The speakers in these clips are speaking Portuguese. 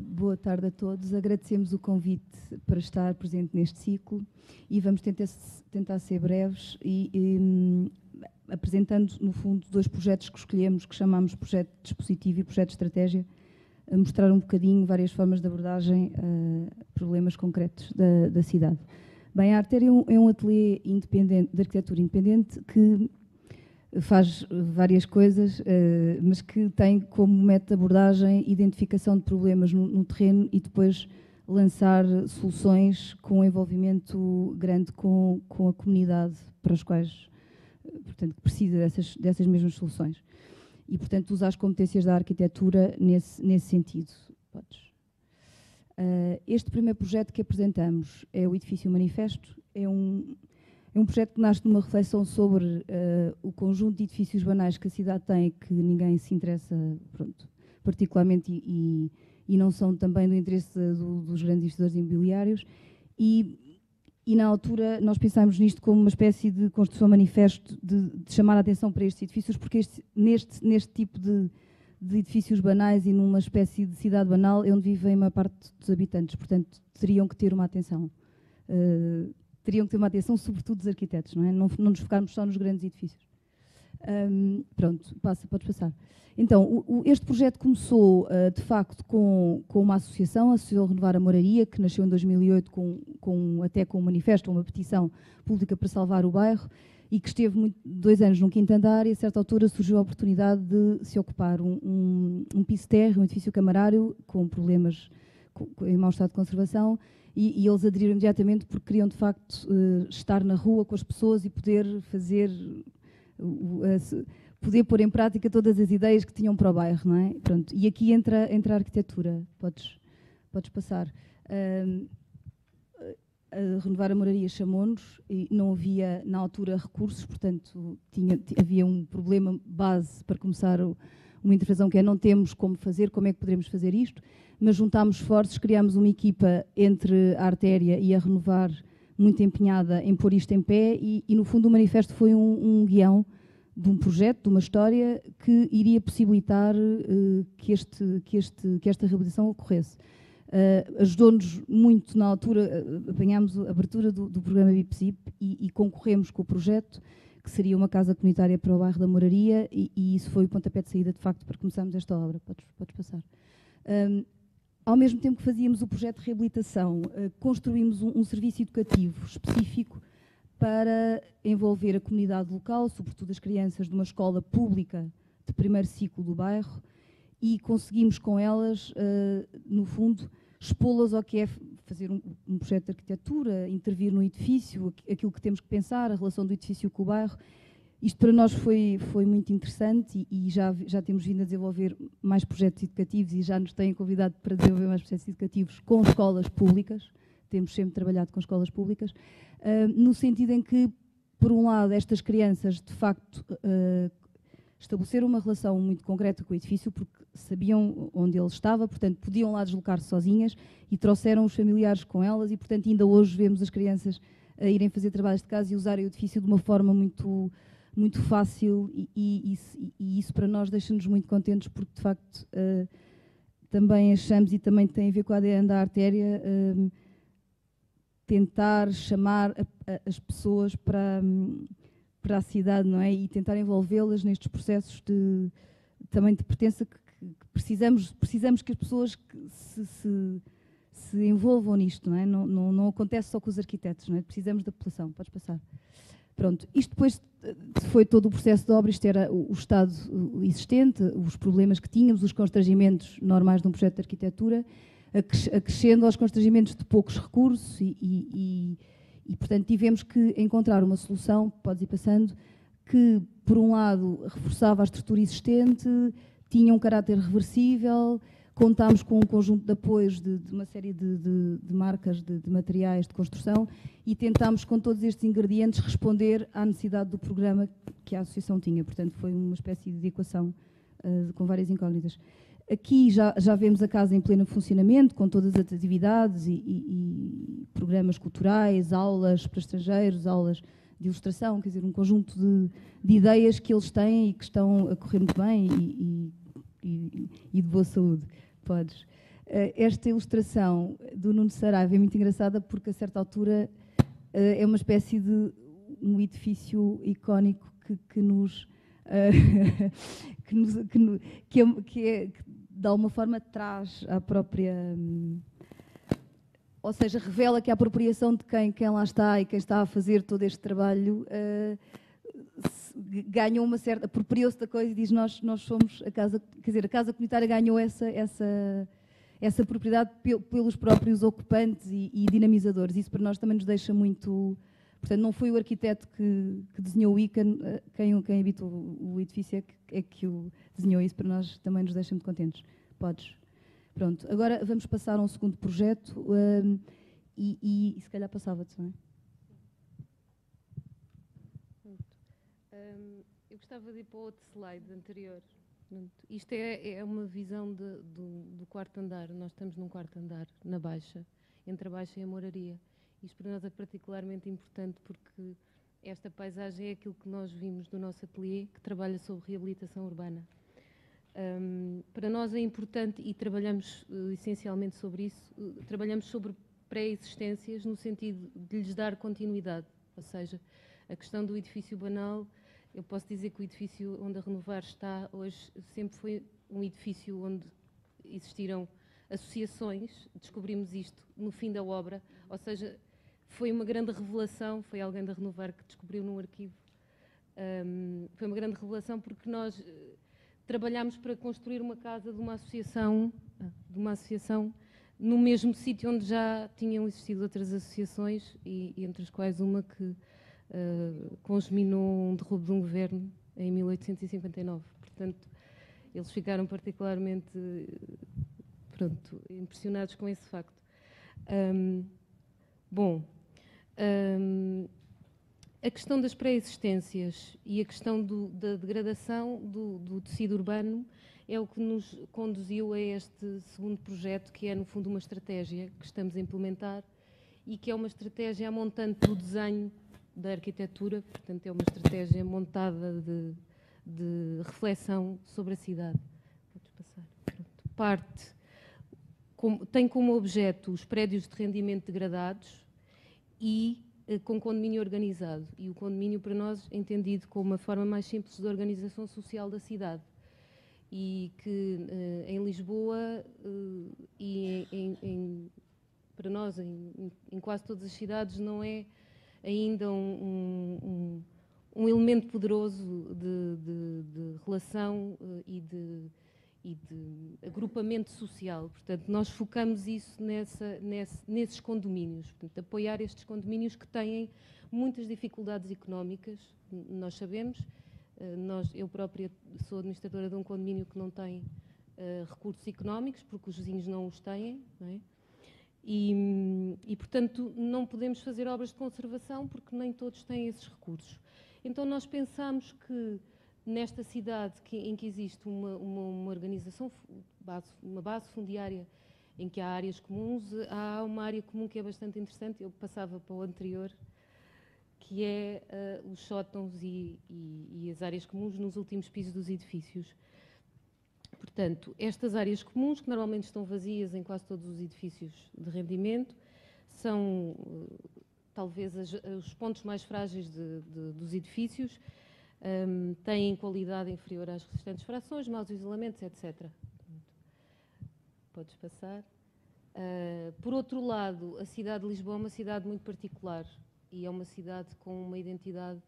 Boa tarde a todos. Agradecemos o convite para estar presente neste ciclo e vamos tentar ser breves apresentando, no fundo, dois projetos que escolhemos, que chamamos projeto de dispositivo e projeto de estratégia, a mostrar um bocadinho várias formas de abordagem a problemas concretos da cidade. Bem, a Artéria é um ateliê independente, de arquitetura independente que faz várias coisas, mas que tem como método de abordagem identificação de problemas no terreno e depois lançar soluções com envolvimento grande com a comunidade para os quais, portanto, precisa dessas mesmas soluções. E, portanto, usar as competências da arquitetura nesse sentido. Este primeiro projeto que apresentamos é o Edifício Manifesto. É um projeto que nasce de uma reflexão sobre o conjunto de edifícios banais que a cidade tem, que ninguém se interessa, pronto, particularmente, e não são também do interesse dos grandes investidores imobiliários. E na altura nós pensámos nisto como uma espécie de construção manifesto de chamar a atenção para estes edifícios, porque neste tipo de edifícios banais e numa espécie de cidade banal é onde vivem uma parte dos habitantes, portanto teriam que ter uma atenção. Teriam que ter uma atenção, sobretudo dos arquitetos, não é? Não nos focarmos só nos grandes edifícios. Pronto, podes passar. Então, este projeto começou, de facto, com uma associação, a Associação Renovar a Moraria, que nasceu em 2008 até com um manifesto, uma petição pública para salvar o bairro, e que esteve 2 anos num quinto andar, e a certa altura surgiu a oportunidade de se ocupar um piso terra, um edifício camarário, com problemas em mau estado de conservação, e eles aderiram imediatamente porque queriam, de facto, estar na rua com as pessoas e poder poder pôr em prática todas as ideias que tinham para o bairro, não é? Pronto. E aqui entra a arquitetura. Podes passar. A Renovar a Moraria chamou-nos e não havia, na altura, recursos, portanto, havia um problema base para começar uma intervenção, que é não temos como fazer, como é que poderemos fazer isto, mas juntámos esforços, criámos uma equipa entre a Artéria e a Renovar muito empenhada em pôr isto em pé e no fundo o manifesto foi um guião de um projeto, de uma história que iria possibilitar que esta reabilitação ocorresse. Ajudou-nos muito na altura, apanhámos a abertura do programa BIPSIP e concorremos com o projeto, que seria uma casa comunitária para o bairro da Moraria e isso foi o pontapé de saída, de facto, para começarmos esta obra. Podes passar. Ao mesmo tempo que fazíamos o projeto de reabilitação, construímos um serviço educativo específico para envolver a comunidade local, sobretudo as crianças de uma escola pública de primeiro ciclo do bairro, e conseguimos com elas, no fundo, expô-las ao que é fazer um projeto de arquitetura, intervir no edifício, aquilo que temos que pensar, a relação do edifício com o bairro. Isto para nós foi muito interessante e já temos vindo a desenvolver mais projetos educativos e já nos têm convidado para desenvolver mais projetos educativos com escolas públicas. Temos sempre trabalhado com escolas públicas, no sentido em que, por um lado, estas crianças, de facto, estabeleceram uma relação muito concreta com o edifício porque sabiam onde ele estava, portanto, podiam lá deslocar-se sozinhas e trouxeram os familiares com elas e, portanto, ainda hoje vemos as crianças a irem fazer trabalhos de casa e usarem o edifício de uma forma muito fácil e isso para nós deixa-nos muito contentes porque, de facto, também achamos, e também tem a ver com a ADN da Artéria, tentar chamar as pessoas para a cidade, não é? E tentar envolvê-las nestes processos também de pertença que precisamos que as pessoas se envolvam nisto, não é? Não acontece só com os arquitetos, não é? Precisamos da população. Podes passar. Pronto, isto depois foi todo o processo de obra, isto era o estado existente, os problemas que tínhamos, os constrangimentos normais de um projeto de arquitetura, acrescendo aos constrangimentos de poucos recursos e portanto, tivemos que encontrar uma solução, podes ir passando, que, por um lado, reforçava a estrutura existente, tinha um caráter reversível, contámos com um conjunto de apoios de uma série de marcas de materiais de construção e tentámos, com todos estes ingredientes, responder à necessidade do programa que a associação tinha. Portanto, foi uma espécie de equação com várias incógnitas. Aqui já vemos a casa em pleno funcionamento, com todas as atividades e programas culturais, aulas para estrangeiros, aulas de ilustração, quer dizer, um conjunto de ideias que eles têm e que estão a correr muito bem e de boa saúde. Podes. Esta ilustração do Nuno Saraiva é muito engraçada porque, a certa altura, é uma espécie de um edifício icónico que nos... que de alguma forma traz a própria... ou seja, revela que a apropriação de quem lá está e quem está a fazer todo este trabalho ganhou uma certa... apropriou-se da coisa e diz nós somos a casa... Quer dizer, a casa comunitária ganhou essa propriedade pelos próprios ocupantes e dinamizadores. Isso para nós também nos deixa muito... Portanto, não foi o arquiteto que desenhou o ICAN, quem habita o edifício é que o desenhou. Isso para nós também nos deixa muito contentes. Podes. Pronto, agora vamos passar a um segundo projeto e se calhar passava-te, não é? Eu gostava de ir para o outro slide anterior. Isto é uma visão do quarto andar. Nós estamos num quarto andar, na Baixa, entre a Baixa e a Moraria. Isto para nós é particularmente importante porque esta paisagem é aquilo que nós vimos do nosso ateliê, que trabalha sobre reabilitação urbana. Para nós é importante, e trabalhamos essencialmente sobre isso, trabalhamos sobre pré-existências no sentido de lhes dar continuidade. Ou seja, a questão do edifício banal, eu posso dizer que o edifício onde a Renovar está hoje sempre foi um edifício onde existiram associações, descobrimos isto no fim da obra, ou seja, foi uma grande revelação, foi alguém da Renovar que descobriu num arquivo, foi uma grande revelação porque nós trabalhámos para construir uma casa de uma associação no mesmo sítio onde já tinham existido outras associações e entre as quais uma que congeminou um derrubo de um governo em 1859. Portanto, eles ficaram particularmente impressionados com esse facto. A questão das pré-existências e a questão da degradação do tecido urbano é o que nos conduziu a este segundo projeto, que é, no fundo, uma estratégia que estamos a implementar e que é uma estratégia a montante do desenho da arquitetura, portanto, é uma estratégia montada de reflexão sobre a cidade. Podes passar. Pronto. Tem como objeto os prédios de rendimento degradados e com condomínio organizado. E o condomínio, para nós, é entendido como uma forma mais simples de organização social da cidade. E que em Lisboa e para nós, em quase todas as cidades, não é ainda um elemento poderoso de relação e de agrupamento social. Portanto, nós focamos isso nesses condomínios. Portanto, apoiar estes condomínios que têm muitas dificuldades económicas, nós sabemos. Eu própria sou administradora de um condomínio que não tem recursos económicos, porque os vizinhos não os têm, não é? E, portanto, não podemos fazer obras de conservação porque nem todos têm esses recursos. Então, nós pensamos que nesta cidade em que existe uma organização, uma base fundiária em que há áreas comuns, há uma área comum que é bastante interessante, eu passava para o anterior, que é os sótãos e as áreas comuns nos últimos pisos dos edifícios. Portanto, estas áreas comuns, que normalmente estão vazias em quase todos os edifícios de rendimento, são talvez os pontos mais frágeis dos edifícios, têm qualidade inferior às restantes frações, maus isolamentos, etc. Podes passar. Por outro lado, a cidade de Lisboa é uma cidade muito particular e é uma cidade com uma identidade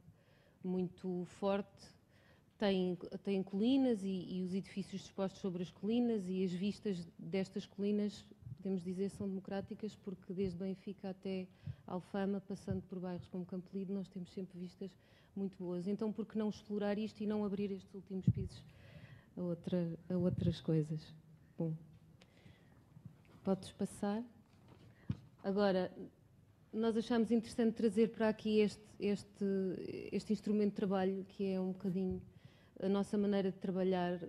muito forte. Tem colinas e os edifícios dispostos sobre as colinas e as vistas destas colinas, podemos dizer, são democráticas porque desde Benfica até Alfama, passando por bairros como Campo Lido, nós temos sempre vistas muito boas. Então, por que não explorar isto e não abrir estes últimos pisos a outras coisas? Bom, podes passar. Agora, nós achamos interessante trazer para aqui este instrumento de trabalho, que é um bocadinho a nossa maneira de trabalhar,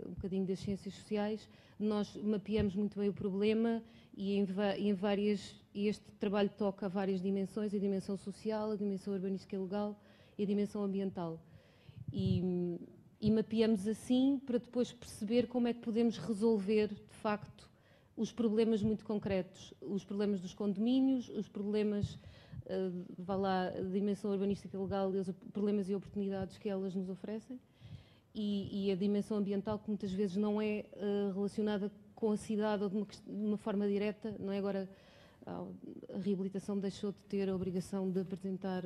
um bocadinho das ciências sociais. Nós mapeamos muito bem o problema e este trabalho toca várias dimensões, a dimensão social, a dimensão urbanística e legal e a dimensão ambiental. E mapeamos assim para depois perceber como é que podemos resolver, de facto, os problemas muito concretos, os problemas dos condomínios, os problemas, vá lá, a dimensão urbanística legal, os problemas e oportunidades que elas nos oferecem, e a dimensão ambiental, que muitas vezes não é relacionada com a cidade ou de uma forma direta, não é? Agora, a reabilitação deixou de ter a obrigação de apresentar,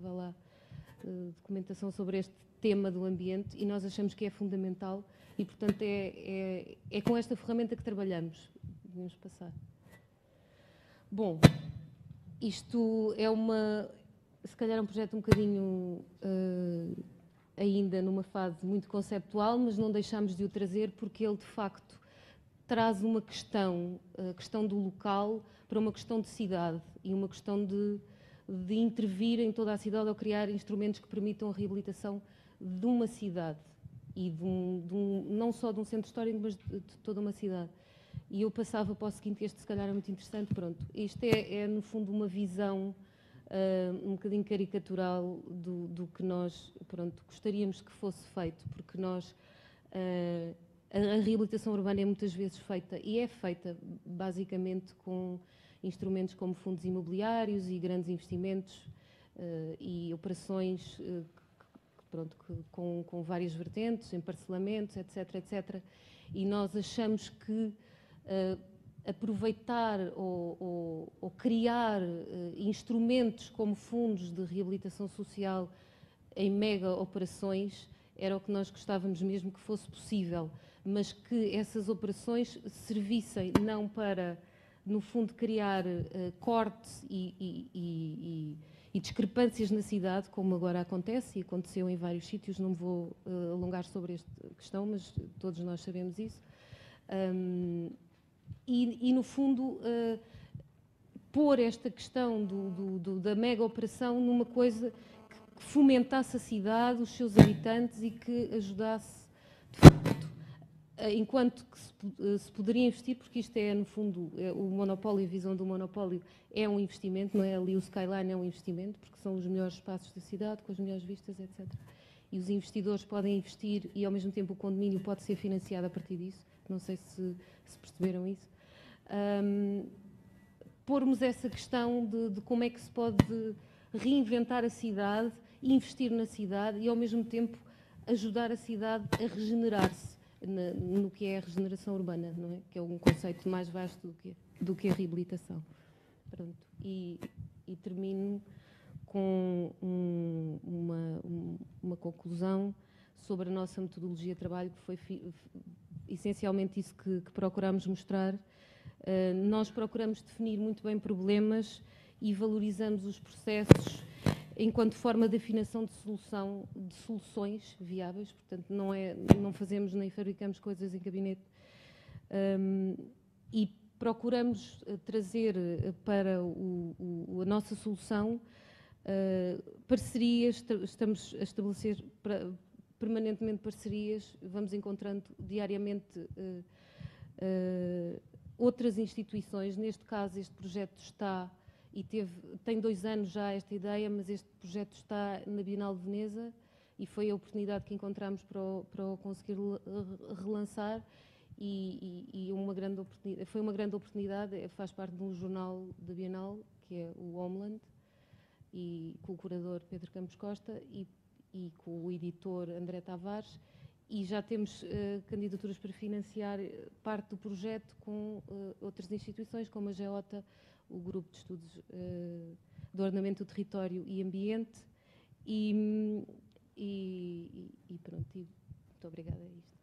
vá lá, documentação sobre este tema do ambiente, e nós achamos que é fundamental, e portanto é com esta ferramenta que trabalhamos. Vamos passar. Bom, isto é se calhar um projeto um bocadinho ainda numa fase muito conceptual, mas não deixamos de o trazer porque ele de facto traz uma questão, a questão do local, para uma questão de cidade e uma questão de intervir em toda a cidade ou criar instrumentos que permitam a reabilitação de uma cidade e não só de um centro histórico, mas de toda uma cidade. E eu passava para o seguinte, este se calhar é muito interessante, pronto. Isto é no fundo uma visão um bocadinho caricatural do que nós, pronto, gostaríamos que fosse feito, porque nós, a reabilitação urbana é muitas vezes feita, e é feita basicamente com instrumentos como fundos imobiliários e grandes investimentos e operações pronto, com várias vertentes, em parcelamentos, etc, etc. E nós achamos que aproveitar ou criar instrumentos como fundos de reabilitação social em mega operações era o que nós gostávamos mesmo que fosse possível, mas que essas operações servissem não para, no fundo, criar cortes e discrepâncias na cidade, como agora acontece e aconteceu em vários sítios. Não me vou alongar sobre esta questão, mas todos nós sabemos isso. E no fundo, pôr esta questão da mega operação numa coisa que fomentasse a cidade, os seus habitantes e que ajudasse, de facto, enquanto que se poderia investir, porque isto é, no fundo, o monopólio, a visão do monopólio é um investimento, não é? Ali o Skyline é um investimento, porque são os melhores espaços da cidade, com as melhores vistas, etc. E os investidores podem investir e, ao mesmo tempo, o condomínio pode ser financiado a partir disso. Não sei se perceberam isso. Pormos essa questão de como é que se pode reinventar a cidade, investir na cidade e, ao mesmo tempo, ajudar a cidade a regenerar-se no que é a regeneração urbana, não é? Que é um conceito mais vasto do que a reabilitação. Pronto. E termino com uma conclusão sobre a nossa metodologia de trabalho, que foi essencialmente isso que procuramos mostrar. Nós procuramos definir muito bem problemas e valorizamos os processos enquanto forma de afinação de soluções viáveis. Portanto, não fazemos nem fabricamos coisas em gabinete. E procuramos trazer para a nossa solução parcerias, estamos a estabelecer permanentemente parcerias, vamos encontrando diariamente outras instituições. Neste caso, este projeto está, e tem 2 anos já esta ideia, mas este projeto está na Bienal de Veneza e foi a oportunidade que encontramos para o conseguir relançar e foi uma grande oportunidade. Faz parte de um jornal da Bienal, que é o Homeland, e com o curador Pedro Campos Costa e com o editor André Tavares, e já temos candidaturas para financiar parte do projeto com outras instituições, como a GEOTA, o Grupo de Estudos do Ordenamento do Território e Ambiente, e pronto, muito obrigada a isto.